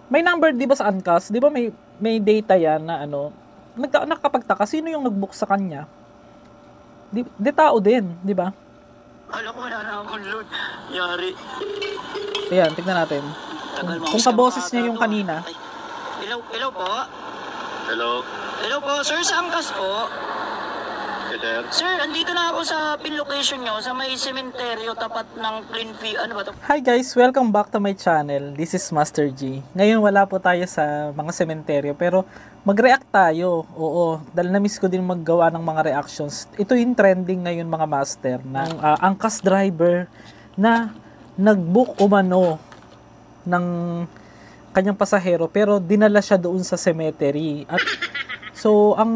May number, di ba, sa Uncast? Di ba may data yan na ano, nakakapagtaka, sino yung nag-book sa kanya? Di tao din, di ba? Alam ko, wala na akong load. Yari. Ayan, tignan natin. Kung kaboses niya yung kanina. Hello po? Hello? Hello po, sir, sa Angkas po. Sir? Sir, andito na ako sa pin location nyo, sa may sementeryo, tapat ng Greenfield. Ano ba to? Hi guys, welcome back to my channel. This is Master G. Ngayon wala po tayo sa mga sementeryo, pero mag-react tayo. Oo, dahil na-miss ko din maggawa ng mga reactions. Ito yung trending ngayon mga master, ng angkas driver na nag-book umano ng kanyang pasahero, pero dinala siya doon sa cemetery. At so, ang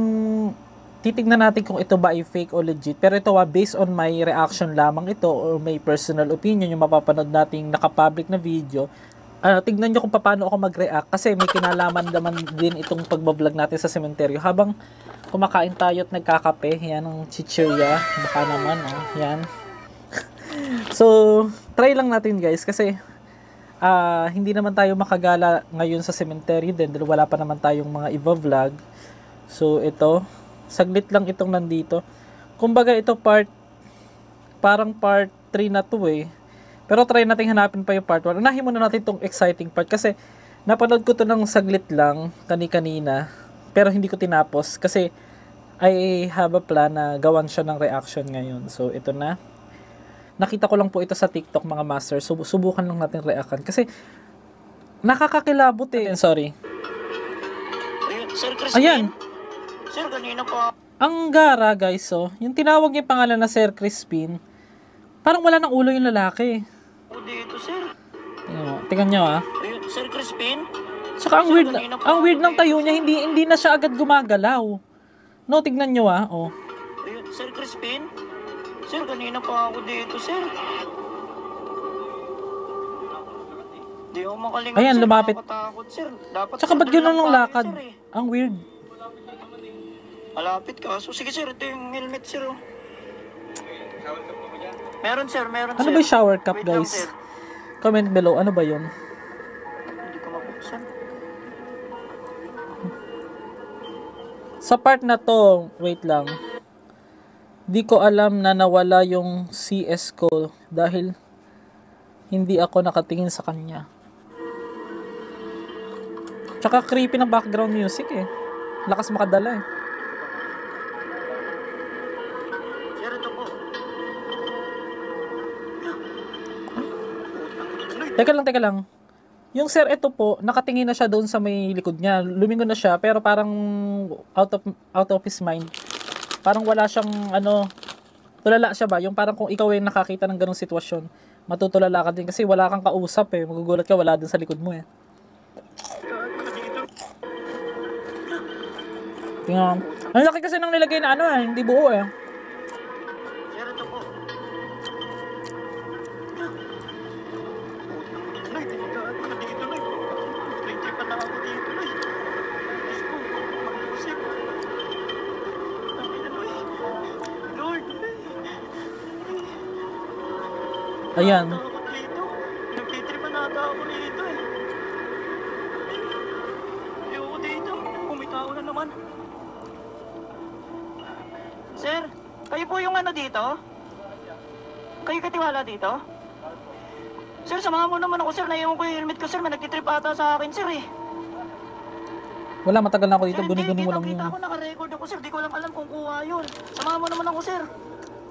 titignan natin kung ito ba ay fake o legit. Pero ito based on my reaction lamang ito or may personal opinion yung mapapanood nating nakapublic na video. Tignan nyo kung paano ako mag-react kasi may kinalaman naman din itong pagbablog natin sa sementeryo. Habang kumakain tayo at nagkakape, yan ang chichirya. Baka naman, yan. So, try lang natin guys kasi hindi naman tayo makagala ngayon sa sementeryo din dahil wala pa naman tayong mga i-vlog. So, ito. Saglit lang itong nandito. Kumbaga ito parang part 3 na to eh. Pero try natin hanapin pa yung part 1. Unahin muna natin itong exciting part kasi napanood ko to ng saglit lang kanina. Pero hindi ko tinapos kasi I have a plan na gawan siya ng reaction ngayon. So ito na. Nakita ko lang po ito sa TikTok mga master. So subukan lang natin reactan kasi nakakakilabot eh. Sorry. Ayun, Sir Crispin. Ayan. Sir, kanina pa. Ang gara guys, yung tinawag niya pangalan na Sir Crispin, parang wala ng ulo yung lalaki. O dito, sir. Tingnan nyo Ayun, Sir Crispin. Tsaka ang weird ng tayo niya, hindi na siya agad gumagalaw. No, tignan nyo oh. Ayun, Sir Crispin. Sir, kanina pa ako dito, sir. Di ako makalingat, Ayan, sir. lumapit. Nakakatakot, sir. Dapat Tsaka ba't yun ang lakad? Sir, eh. Ang weird. Malapit ka. So, sige, sir. Ito yung helmet, sir. Oh. Meron, sir. Meron, Ano sir. ba yung shower cup Wait lang, guys? sir. Comment below, ano ba yun? Hindi ko mabuksan. Sa part na to, wait lang. Di ko alam na nawala yung CS ko dahil hindi ako nakatingin sa kanya. Tsaka creepy ng background music eh. Lakas makadala eh. Sir, ito po. Teka lang. Yung sir, ito po, nakatingin na siya doon sa may likod niya. Lumingon na siya, pero parang out of his mind. Parang wala siyang, tulala siya ba? Yung parang kung ikaw ay nakakita ng ganong sitwasyon, matutulala ka din kasi wala kang kausap eh. Magugulat ka, wala din sa likod mo eh. Tingnan. Ang laki kasi nang nilagay na hindi buo eh. Sir, ito po. Nay, delikado na dito, Nay. Tripan na ako dito, Nay. Diyos ko, mag-usip. Tangina, Nay. Lord, Ayan. takot dito. Pinagtitripan na ata ako rito eh. Ayoko dito. Pumitao na naman. Sir, kayo po yung dito? Kayo katiwala dito? Sir, samahan mo naman ako, sir. Naiwan ko yung helmet ko, sir. May nagtitrip ata sa akin, sir eh. Wala, matagal na ako dito. Sir, hindi. Guni-guni mo lang Kita yun. ko, naka-record ako, sir. Di ko lang alam kung kuha yun. Samahan mo naman ako, sir.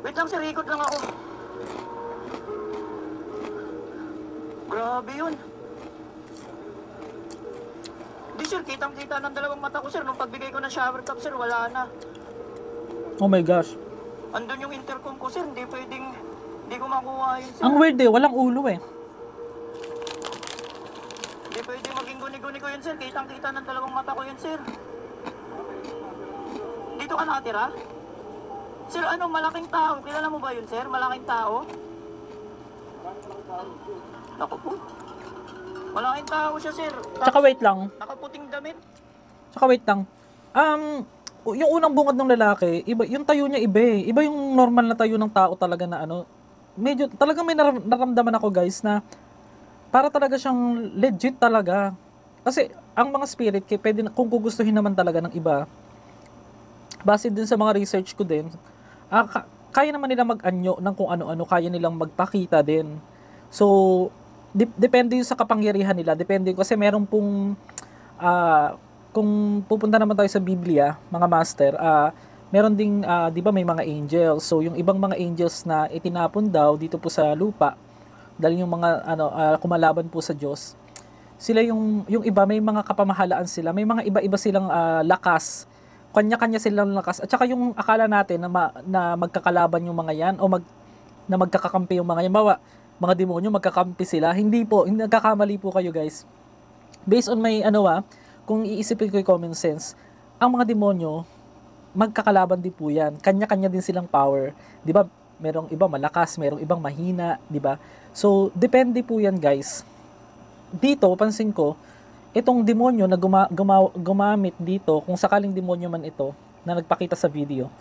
Wait lang, sir. Record lang ako. Grabe yun. Di, sir. Kitang-kita ng dalawang mata ko, sir. Nung pagbigay ko ng shower cup, sir, wala na. Oh my gosh. Andun yung intercom ko, sir. Hindi pwedeng... Hindi ko makuha yun, sir. Ang weird eh. Walang ulo eh. Hindi pwedeng maging guni-guni ko yun, sir. Kitang-kita ng dalawang mata ko yun, sir. Dito ka nakatira? Sir, malaking tao. Kilala mo ba yun, sir? Malaking tao? Naku po. Malaking tao siya, sir. Tsaka wait lang. Nakaputing damit. Tsaka wait lang. Yung unang bungad ng lalaki, iba, yung tayo niya iba eh. Iba yung normal na tayo ng tao talaga na medyo, talagang may naramdaman ako guys na para talaga siyang legit talaga. Kasi ang mga spirit, pwede, kung gugustuhin naman talaga ng iba, base din sa mga research ko din, kaya naman nila mag-anyo ng kung ano-ano, kaya nilang magpakita din. So, depende yun sa kapangyarihan nila. Depende kasi meron pong, kung pupunta naman tayo sa Biblia, mga master, meron ding, di ba may mga angels. So, yung ibang mga angels na itinapon daw dito po sa lupa, dahil yung mga kumalaban po sa Diyos, sila yung iba, may mga kapamahalaan sila, may mga iba-iba silang lakas, kanya-kanya silang lakas, at saka yung akala natin na magkakalaban yung mga yan, o na magkakakampi yung mga yan, mga demonyo, magkakampi sila, hindi po, hindi, nagkakamali po kayo guys. Based on my, kung iisipin ko yung common sense, ang mga demonyo, magkakalaban din po yan, kanya-kanya din silang power, di ba? Merong iba malakas, merong ibang mahina, di ba? So, depende po yan guys. Dito, pansin ko, itong demonyo na gumamit dito, kung sakaling demonyo man ito, na nagpakita sa video,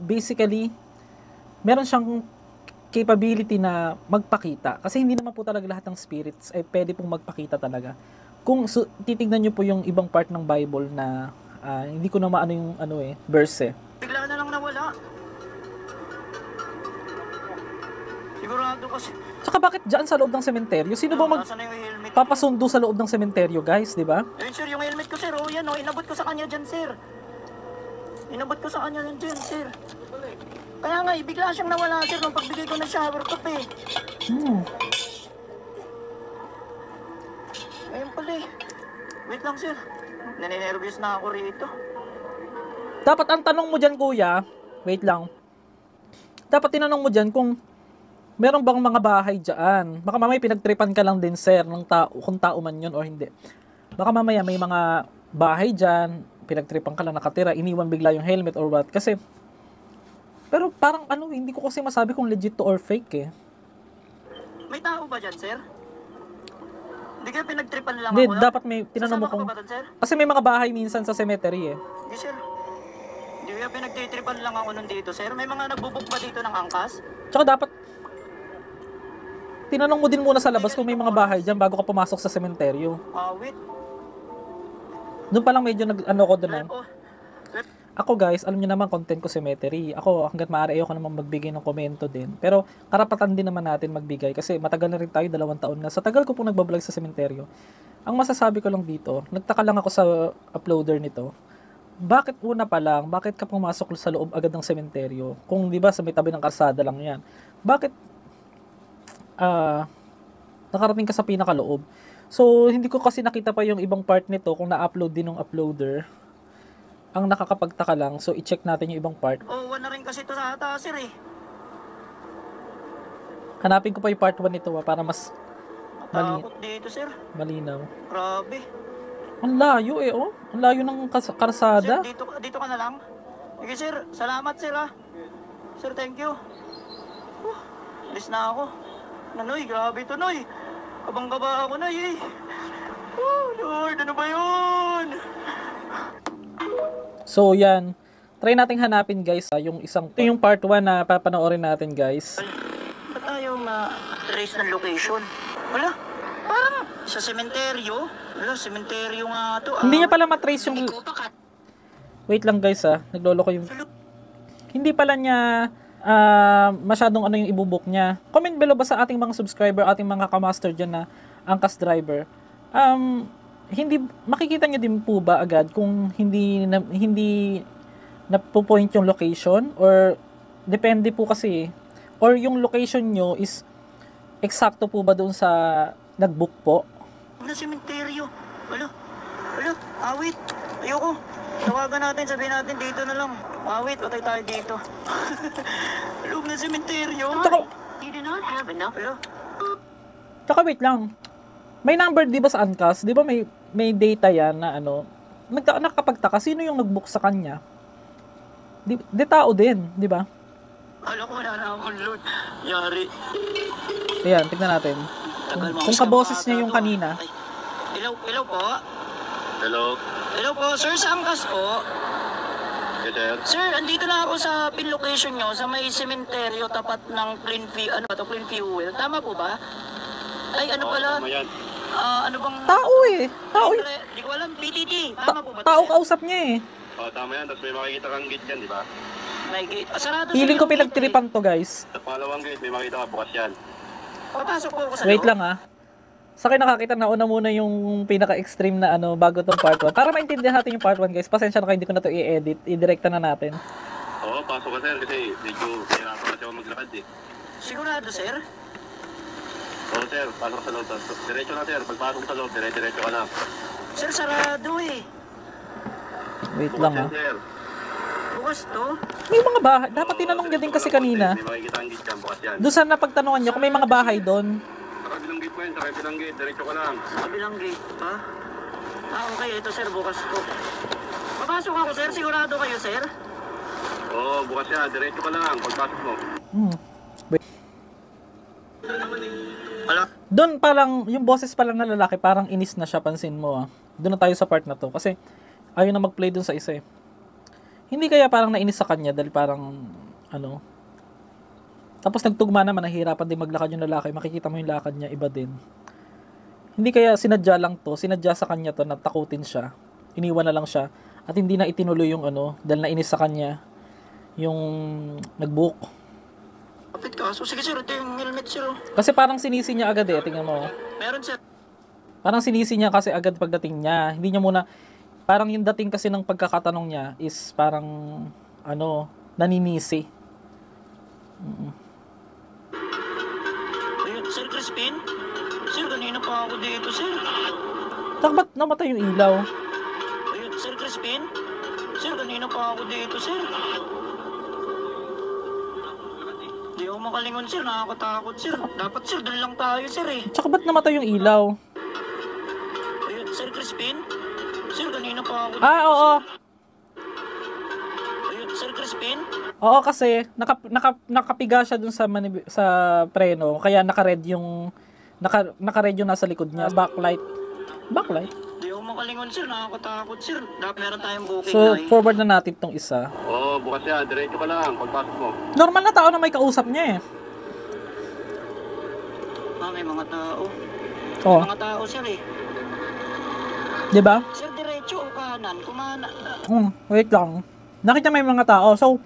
basically, meron siyang capability na magpakita. Kasi hindi naman po talaga lahat ng spirits ay pwede pong magpakita talaga. Kung titignan nyo po yung ibang part ng Bible na, hindi ko na maano yung verse. Bigla na lang nawala. Sigurado kasi. Tsaka bakit dyan sa loob ng sementeryo? Sino ba Nasaan na yung helmet? magpapasundo sa loob ng sementeryo, guys, di ba? Ayun sir, yung helmet ko sir, oh yan oh, inabot ko sa kanya dyan sir. Inabot ko sa kanya dyan sir. Kaya nga, bigla siyang nawala sir nung pagbigay ko ng shower cup eh. Ayun pala eh. Wait lang sir. Naninervyos na ako rito. Dapat ang tanong mo dyan, kuya, wait lang. Dapat tinanong mo dyan kung meron bang mga bahay dyan. Baka mamaya pinagtripan ka lang din, sir, ng tao, kung tao man yun o hindi. Baka mamaya may mga bahay dyan, pinagtripan ka lang nakatira, iniwan bigla yung helmet or what. Kasi, pero parang hindi ko kasi masabi kung legit to or fake eh. May tao ba dyan sir? Hindi kaya pinagtripan lang Hindi, ako dapat may tinanong mo Sasama ka kung... ba doon, sir? Kasi may mga bahay minsan sa cemetery eh. Hindi sir. Hindi kaya pinagtitripan lang ako nun dito sir. May mga nagbubuk ba dito ng angkas? Tsaka dapat tinanong mo din muna sa labas kung may mga bahay dyan bago ka pumasok sa sementeryo. Wait. Doon pa lang medyo ko doon. Rep, oh. Rep. Ako guys, alam niyo naman content ko cemetery. Ako hangga't maaari ayoko naman magbigay ng komento din. Pero karapatan din naman natin magbigay kasi matagal na rin tayo, 2 taon na. Sa tagal ko pong nagbablog sa sementeryo. Ang masasabi ko lang dito, nagtaka lang ako sa uploader nito. Bakit bakit ka pumasok sa loob agad ng sementeryo? Kung 'di ba sa may tabi ng kalsada lang 'yan. Bakit nakarating ka sa pinakaloob? So, hindi ko kasi nakita pa yung ibang part nito kung na-upload din ng uploader. Ang nakakapagtaka lang, so i-check natin yung ibang part. Oh, na rin kasi ito sa ata sir eh. Hanapin ko pa yung part 1 nito para mas Matakot dito sir. malinaw. Grabe. Ang layo eh, oh. Ang layo ng Sir, karsada. dito ka na lang. Sige sir, salamat sir ah. Sir, thank you. Alis na ako. Nanoy, grabe ito Noy. Kabang-kaba ako Noy eh. Lord, ano ba yun? So, yan. Try nating hanapin guys, yung yung part 1 na papanoorin natin guys. Ba't ayaw ma-trace ng location? Wala. Parang sa sementeryo. Wala, sementeryo nga to. Hindi niya pala matrace yung... Wait lang guys nagloloko yung... Hindi pala niya masyadong yung ibubuk niya. Comment below ba sa ating mga subscriber, ating mga kamaster dyan na angkas driver. Hindi makikita niyo din po ba agad kung hindi na-point yung location or depende po kasi or yung location nyo is eksakto po ba doon sa nag-book po? Na sementeryo. Wala. Wait. Ayoko. Tawagan natin, sabihin natin dito na lang. Wait, patay tayo dito. Loob na sementeryo. You do not have enough. Wala. Tsaka wait lang. May number 'di ba sa Uncast? 'Di ba may data 'yan na nakakapagtaka sino yung nag-book sa kanya? Di tao din, 'di ba? Alam ko wala na akong load. Yari. Ayan, tignan natin. Kung kaboses niya yung kanina. Ay, hello po. Hello? Hello po, sir, sa angkas po. Yes, sir. Sir, andito na ako sa pin location nyo, sa may sementeryo tapat ng Plain Fuel. Tama po ba? Ay, ano pala? Tama yan. Ano bang... Tao eh. Tao, Hindi ko alam, PTT. Tama po ba ito, tao sir? kausap niya eh. Oh, tama yan. Tapos may makikita kang gate yan, di ba? May gate. Sarado Feeling ko yung gate, pinagtripan to guys. Sa pangalawang gate, may makikita ka bukas yan. Papasok po ako sa Wait loob. lang ah. Sa akin nakakita na una muna yung pinaka-extreme na ano bago tong part 1. Para maintindihan natin yung part 1 guys. Pasensya na kayo, hindi ko na to i-edit. I-directa na natin. Oo, pasok ka sir kasi medyo hirapan kasi ako maglakad eh. Sigurado, sir? Oo sir, pasok ka sa loob. Diretso na sir, pagpasok sa loob, diretso ka lang. Sir, sarado eh. Wait Bukas lang yan ah. sir. Bukas to. May mga bahay. Dapat tinanong niya din kasi kanina. May makikita kang gate yan, bukas yan. Doon sa napagtanungan niya kung may mga bahay doon. Sa kabilang gate mo yan, sa kabilang gate, diretso ka lang. Sa kabilang gate pa. Okay. Ito, sir. Bukas po. Papasok ako, sir. Sigurado kayo, sir? Oo, bukas yan, diretso ka lang, pagpasok mo. Wait. Wala. Doon parang, yung boses pa lang na lalaki, parang inis na siya, pansin mo ah. Doon na tayo sa part na to. Kasi, ayaw na mag-play doon sa isa eh. Hindi kaya parang nainis sa kanya dahil parang, ano. Tapos nagtugma naman, nahihirapan din maglakad yung lalaki. Makikita mo yung lakad niya, iba din. Hindi kaya sinadya lang to, sinadya sa kanya to na takutin siya. Iniwan na lang siya. At hindi na itinuloy yung ano, dahil nainis sa kanya yung nag-book. Kapit ka. So, sige, sir. Ito yung helmet, sir. Kasi parang sinisi niya agad eh, tingnan mo. Meron, sir. Parang sinisi niya kasi agad pagdating niya. Hindi niya muna, parang yung dating kasi ng pagkakatanong niya is parang, ano, naninisi. Ayun, sir Crispin. Sir, kanina pa ako dito, sir. Tak, ba't namatay yung ilaw? Ayun, sir Crispin. Sir, kanina pa ako dito, sir. Di ako makalingon, sir. Nakakatakot, sir. Dapat, sir, doon lang tayo, sir, eh. Tsaka ba't namatay yung ilaw? Ayun, sir Crispin. Sir, kanina pa ako Ah, oo. Ayun, sir Crispin. Oo, kasi nakapiga siya dun sa sa preno, kaya naka-red yung naka-red yung nasa likod niya, backlight. Backlight. Di ako makalingon, sir. Nakakatakot, sir. Dapat meron tayong booking So, na, eh. forward na natin tong isa. Oo, bukas yan, diretso ka lang, pagpasok mo. Normal na tao na may kausap niya eh. May mga tao. Oo. Mga tao, sir, eh. 'Di ba? Sir, diretso o kanan? Kumana. Wait lang. Nakita may mga tao. So,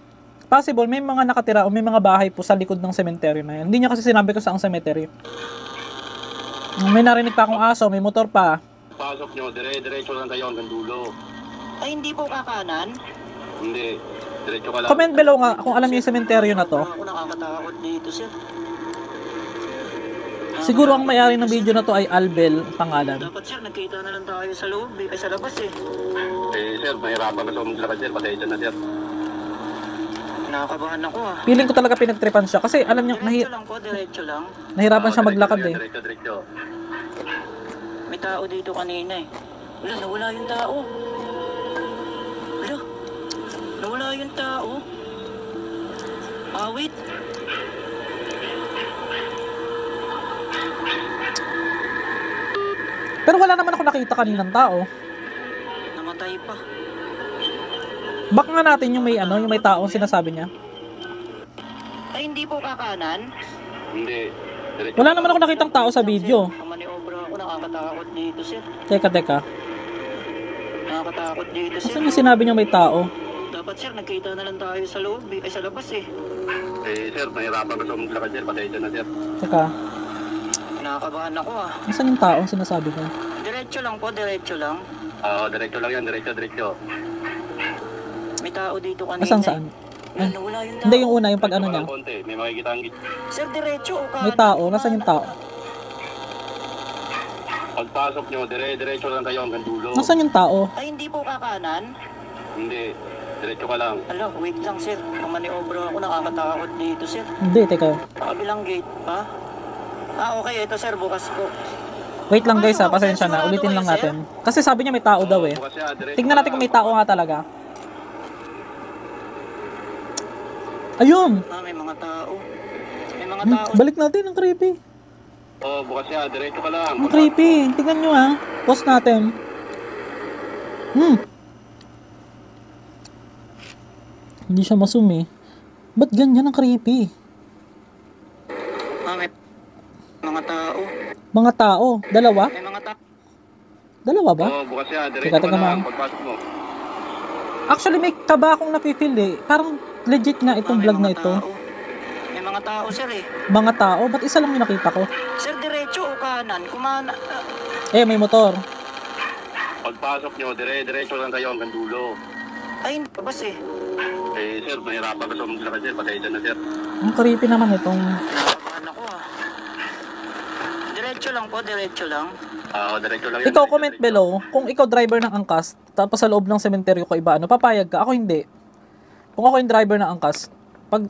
possible may mga nakatira o may mga bahay po sa likod ng sementeryo na yan. Hindi niya kasi sinabi ko saang sementeryo. May narinig pa akong aso, may motor pa. Pasok nyo, diretso lang kayo hanggang dulo. Ay, hindi po kakanan. Hindi, diretso ka lang. Comment below nga kung alam niyo yung sementeryo na to. Ako nakakatakot dito, sir. Siguro ang may-ari ng video na to ay Albel pangalan. Dapat, sir, nagkita na lang tayo sa loob, eh. Ay, sa labas, eh. Eh sir, mahirapan na sa maglakad sir, pasensya na sir. Nakakabahan ako, ah. Feeling ko talaga pinagtripan siya kasi alam niya Diretso lang po, diretso lang. nahirapan siya maglakad eh. Diretso. May tao dito kanina, eh. Wala, nawala yung tao. Wala. Nawala yung tao. Wait. Pero wala naman ako nakita kaninang tao. Namatay pa. Baka nga natin yung may ano, yung may taong sinasabi niya. Ay, hindi po kakanan. Hindi, diretso. Wala naman ako nakitang tao sa video. Ang maniobra ako, nakakatakot dito, sir. Teka. Nakakatakot dito, sir. Saan yung sinabi niya may tao? Dapat, sir, nagkita na lang tayo sa loob, eh. Ay, sa labas, eh. Eh sir, mahirapan na sa maglakad sir, pasensya na sir. Teka, Nakakabahan ako, ah. saan yung tao sinasabi niya? Diretso lang po, diretso lang. Oo, diretso lang yan, diretso. May tao dito kanina. Saan? Wala, nawala yung tao. Hindi yung una, yung pag ano niya. Konti, may makikita ang gate. Sir, diretso o kanan? May tao, nasaan yung tao? Pagpasok nyo, diretso lang kayo hanggang dulo. Nasaan yung tao? Ay, hindi po kakanan. Hindi, diretso ka lang. Ala, wait lang, sir. Ang maniobra ako, nakakatakot dito, sir. Hindi, teka. Kabilang gate pa. Okay, ito, sir, bukas po. Wait lang guys ha, pasensya na. Ulitin lang natin. Kasi sabi niya may tao daw eh. Bukas yan, diretso Tingnan ka natin kung may lang. tao nga talaga. Ayun! May mga tao. May mga tao. Balik natin, ang creepy. Oo, bukas yan, diretso ka lang. Ang creepy. Tingnan nyo ha. Pause natin. Hindi siya masumi. Ba't ganyan ang creepy? May mga tao. Mga tao. Dalawa? May mga Dalawa ba? Oo, bukas yan. Diretso Teka, ka na ma'am. pagpasok mo. Actually, may kaba akong napipil eh. Parang legit nga itong May vlog na mga ito. tao. May mga tao, sir eh. Mga tao, ba't isa lang yung nakita ko? Sir, diretso o kanan? Kumana. Eh, may motor. Pagpasok nyo, diretso lang kayo hanggang dulo. Ay, hindi pa bas eh. Eh, sir, mahirapan ka sa maglakad, sir. Pasensya na, sir. Ang creepy naman itong... Nakabahan ako ah. Diretso lang po, diretso lang. Diretso lang yan. Ikaw, diretso, comment diretso. below, kung ikaw driver ng angkas, tapos sa loob ng sementeryo ko iba, ano, papayag ka? Ako hindi. Kung ako yung driver ng angkas, pag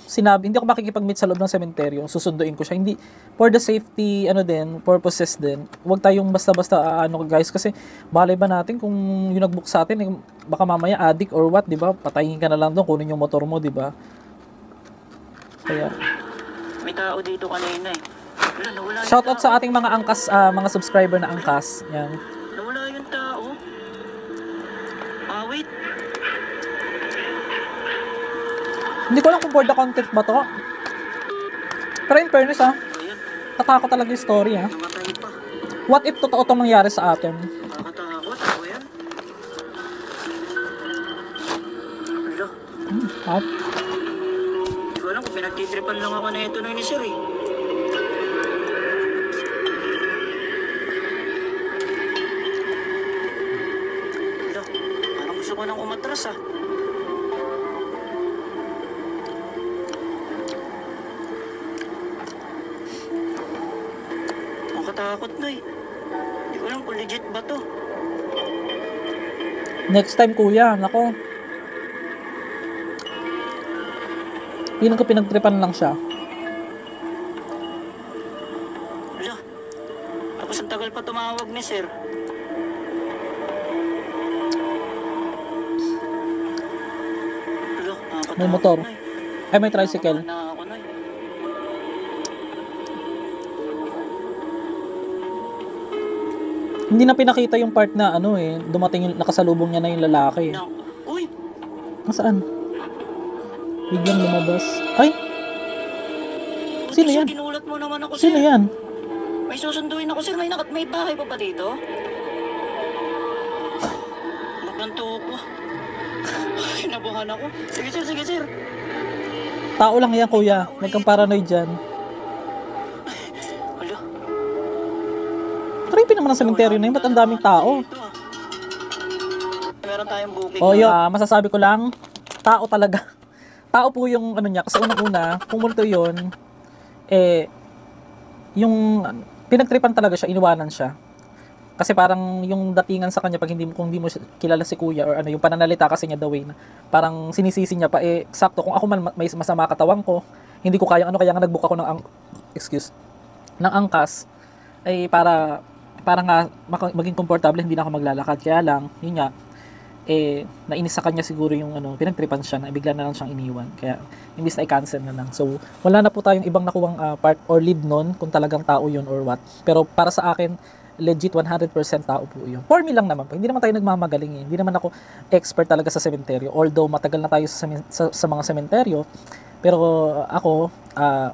sinabi, hindi ako makikipag-meet sa loob ng sementeryo, susunduin ko siya. Hindi, for the safety, ano din, purposes din, huwag tayong basta-basta, ano guys, kasi balay ba natin kung yung nag-book sa atin, eh, baka mamaya addict or what, di ba? Patayin ka na lang doon, kunin yung motor mo, di ba? Kaya, May tao dito kanina eh. Wala, nawala yung shoutout tao. sa ating mga angkas, mga subscriber na angkas. Yan. Nawala yung tao. Wait. Hindi ko alam kung for the content ba to. Pero in fairness Ayan, tatakot talaga yung story namatay pa. What if totoo itong nangyari sa atin? Nakakatakot. Ako yan. Wala. At, Hindi ko alam kung pinagtitripan lang ako na ito na ni sir eh. Wala. Parang gusto ko nang umatras ah. Ang katakot na eh. Hindi ko alam kung legit ba to. next time kuya, nako. Feeling ko pinagtripan lang siya. Wala. Tapos ang tagal pa tumawag ni sir. Wala, nakakatakot May motor. na eh. Ay, may tricycle. Na ako na eh. Hindi na pinakita yung part na ano eh, dumating yung nakasalubong niya na yung lalaki. Na, uy! Nasaan? Biglang lumabas. Ay! Sino Sir, yan? ginulat mo naman ako, Sino sir. yan? May susunduin ako, sir. May bahay pa ba dito? Naganto ko. Ay, nabuhan ako. Sige, sir, sige, sir. Tao lang yan kuya. Huwag kang paranoid dyan. Wala. Creepy naman ang sementeryo na yun. Ba't ang daming tao? Dito, ah. Meron tayong booking. O yun, masasabi ko lang, tao talaga. Tao po yung ano niya. Kasi unang-una, kung multo yun, yung pinagtripan talaga siya, iniwanan siya. Kasi parang yung datingan sa kanya, kung hindi mo kilala si kuya, or ano, yung pananalita kasi niya the way na, parang sinisisi niya pa, sakto, kung ako man may masama katawan ko, hindi ko kaya kaya nga nag-book ako ng ng angkas, para nga maging komportable, hindi na ako maglalakad. Kaya lang, yun nga, nainis sa kanya siguro yung pinagtripan siya na bigla na lang siyang iniwan. Kaya imbis na i-cancel na lang. So wala na po tayong ibang nakuwang part or lead nun kung talagang tao yun or what. Pero para sa akin, legit 100% tao po yun. For me lang naman po. Hindi naman tayo nagmamagaling eh. Hindi naman ako expert talaga sa sementeryo. Although matagal na tayo sa mga sementeryo, pero ako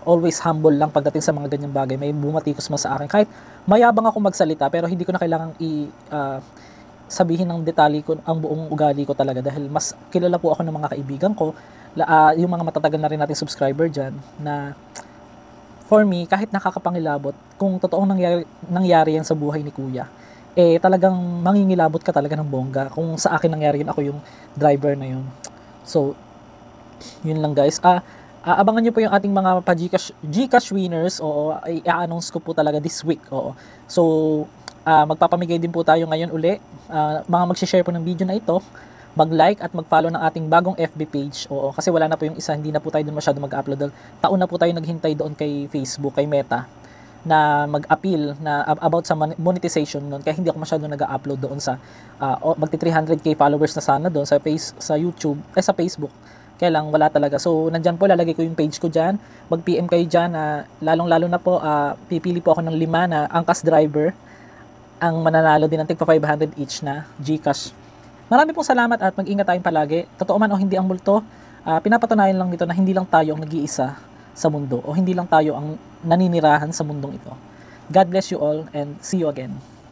always humble lang pagdating sa mga ganyang bagay. May bumatikos man sa akin. Kahit mayabang ako magsalita, pero hindi ko na kailangang sabihin ng detalye ko ang buong ugali ko talaga, dahil mas kilala po ako ng mga kaibigan ko, yung mga matatagal na rin nating subscriber dyan, na for me, kahit nakakapangilabot, kung totoong nangyari yan sa buhay ni kuya, talagang mangingilabot ka talaga ng bongga. Kung sa akin nangyari yun, ako yung driver na yun. So, yun lang guys. Abangan nyo po yung ating mga Gcash winners. Oo, i-announce ko po talaga this week. Oo. So, magpapamigay din po tayo ngayon uli. Mga mag-share po ng video na ito, mag-like at mag-follow ng ating bagong FB page. Oo, kasi wala na po yung isa, hindi na po tayo doon masyado mag-upload. Taon na po tayo naghintay doon kay Facebook, kay Meta, na mag-appeal na about sa monetization noon. Kaya hindi ako masyado nag-upload doon sa magti 300k followers na sana doon sa YouTube, sa Facebook. Kaya lang wala talaga. So nandyan po, lalagay ko yung page ko dyan. Mag-PM kayo dyan. Lalong-lalo na po, pipili po ako ng 5 na angkas driver ang mananalo din ng tigpa 500 each na Gcash. Marami pong salamat at mag-ingat tayong palagi. Totoo man o hindi ang multo, pinapatunayan lang dito na hindi lang tayo ang nag-iisa sa mundo o hindi lang tayo ang naninirahan sa mundong ito. God bless you all and see you again.